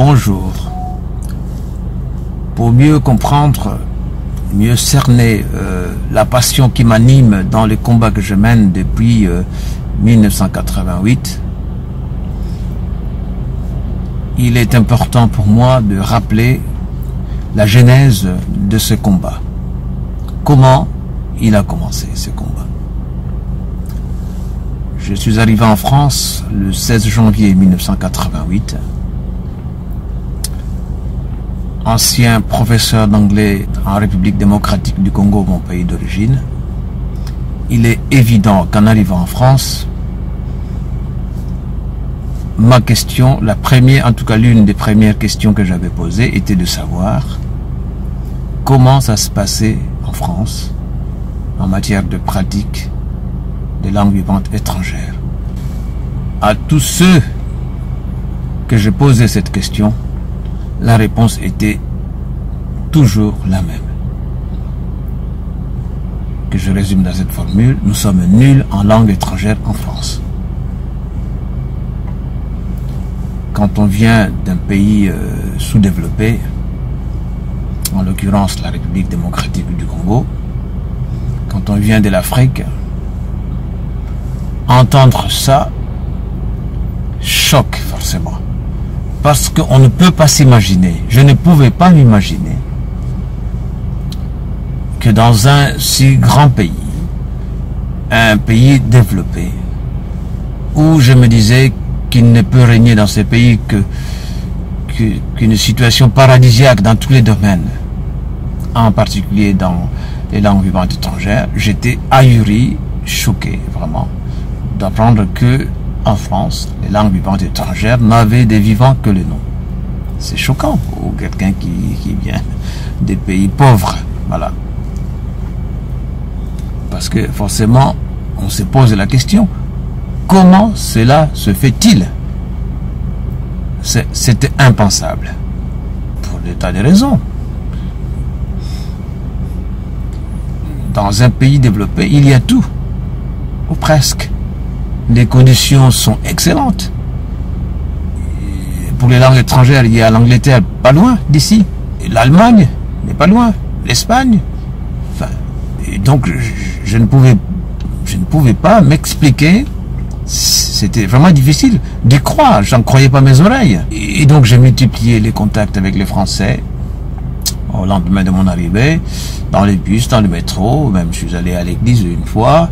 bonjour. Pour mieux comprendre, mieux cerner la passion qui m'anime dans les combats que je mène depuis 1988, il est important pour moi de rappeler la genèse de ce combat. Comment il a commencé ce combat? Je suis arrivé en France le 16 janvier 1988. Ancien professeur d'anglais en République démocratique du Congo, mon pays d'origine, il est évident qu'en arrivant en France, ma question, la première, en tout cas l'une des premières questions que j'avais posées était de savoir comment ça se passait en France en matière de pratique des langues vivantes étrangères. À tous ceux que je posais cette question, la réponse était toujours la même. Que je résume dans cette formule, nous sommes nuls en langue étrangère en France. Quand on vient d'un pays sous-développé, en l'occurrence la République démocratique du Congo, quand on vient de l'Afrique, entendre ça choque forcément. Parce qu'on ne peut pas s'imaginer, je ne pouvais pas m'imaginer que dans un si grand pays, un pays développé, où je me disais qu'il ne peut régner dans ce pays qu'une situation paradisiaque dans tous les domaines, en particulier dans les langues vivantes étrangères, j'étais ahuri, choqué vraiment, d'apprendre que en France, les langues vivantes étrangères n'avaient des vivants que le nom. C'est choquant pour quelqu'un qui vient des pays pauvres. Voilà. Parce que forcément, on se pose la question, comment cela se fait-il? C'était impensable. Pour des tas de raisons. Dans un pays développé, il y a tout. Ou presque. Les conditions sont excellentes. Pour les langues étrangères, il y a l'Angleterre pas loin d'ici. L'Allemagne n'est pas loin. L'Espagne. Enfin, et donc, je ne pouvais pas m'expliquer. C'était vraiment difficile d'y croire. J'en croyais pas mes oreilles. Et donc, j'ai multiplié les contacts avec les Français au lendemain de mon arrivée, dans les bus, dans le métro, même je suis allé à l'église une fois,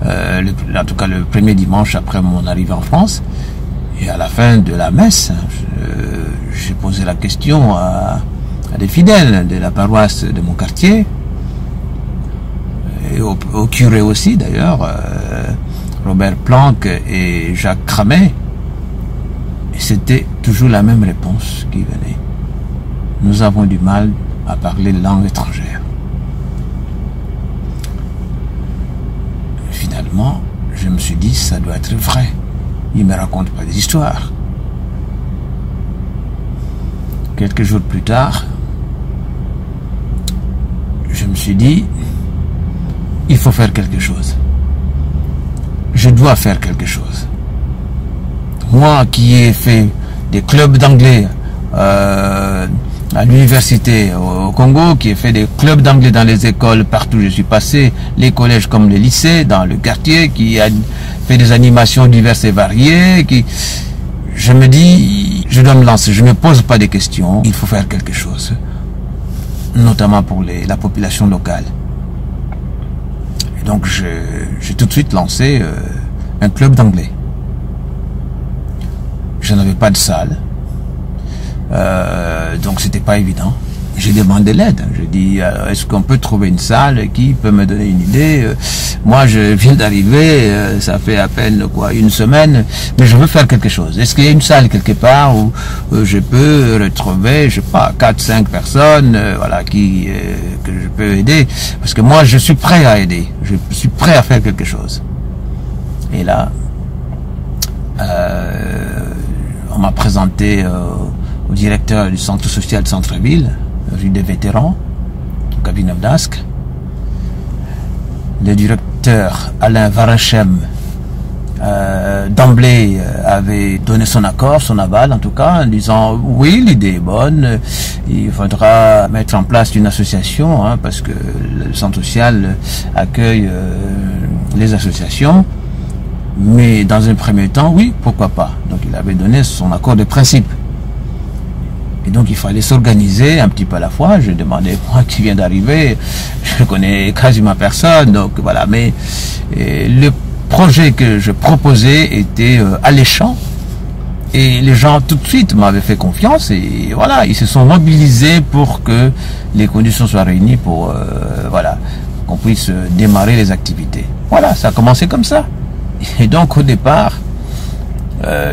en tout cas le premier dimanche après mon arrivée en France, et à la fin de la messe, j'ai posé la question à des fidèles de la paroisse de mon quartier, et au curé aussi d'ailleurs, Robert Planck et Jacques Cramet, et c'était toujours la même réponse qui venait. Nous avons du mal à parler langue étrangère. Finalement, je me suis dit, ça doit être vrai. Il ne me raconte pas des histoires. Quelques jours plus tard, je me suis dit, il faut faire quelque chose. Je dois faire quelque chose. Moi qui ai fait des clubs d'anglais à l'université au Congo, qui ai fait des clubs d'anglais dans les écoles partout où je suis passé, les collèges comme les lycées, dans le quartier, qui a fait des animations diverses et variées, je me dis, je dois me lancer, je ne me pose pas des questions, il faut faire quelque chose, notamment pour la population locale. Et donc j'ai tout de suite lancé un club d'anglais. Je n'avais pas de salle. Donc c'était pas évident. J'ai demandé l'aide. J'ai dit, est-ce qu'on peut trouver une salle qui peut me donner une idée? Moi, je viens d'arriver, ça fait à peine une semaine, mais je veux faire quelque chose. Est-ce qu'il y a une salle quelque part où je peux retrouver, je sais pas, 4-5 personnes, voilà, que je peux aider? Parce que moi, je suis prêt à aider. Je suis prêt à faire quelque chose. Et là, on m'a présenté au directeur du centre social de Centreville, rue des Vétérans, au cabinet d'Ascq. Le directeur Alain Varachem d'emblée avait donné son accord, son aval en tout cas, en disant oui, l'idée est bonne, il faudra mettre en place une association, hein, parce que le centre social accueille les associations, mais dans un premier temps, oui, pourquoi pas. Donc il avait donné son accord de principe. Et donc il fallait s'organiser un petit peu à la fois. Je demandais, moi qui viens d'arriver, je connais quasiment personne, donc voilà, mais le projet que je proposais était alléchant et les gens tout de suite m'avaient fait confiance et voilà, ils se sont mobilisés pour que les conditions soient réunies pour voilà, qu'on puisse démarrer les activités. Voilà, ça a commencé comme ça. Et donc au départ,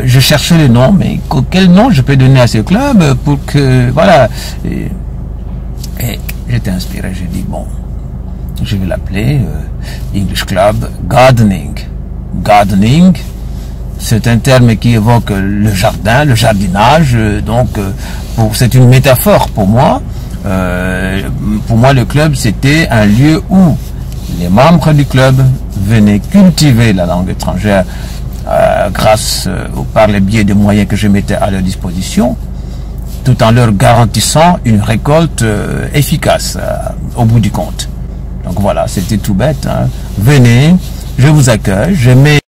je cherchais le nom, mais quel nom je peux donner à ce club pour que voilà. Et j'étais inspiré, j'ai dit bon, je vais l'appeler English Club Gardening. Gardening, c'est un terme qui évoque le jardin, le jardinage, donc c'est une métaphore pour moi. Pour moi, le club, c'était un lieu où les membres du club venaient cultiver la langue étrangère grâce par le biais des moyens que je mettais à leur disposition, tout en leur garantissant une récolte efficace au bout du compte. Donc voilà, c'était tout bête, hein. Venez, je vous accueille, je mets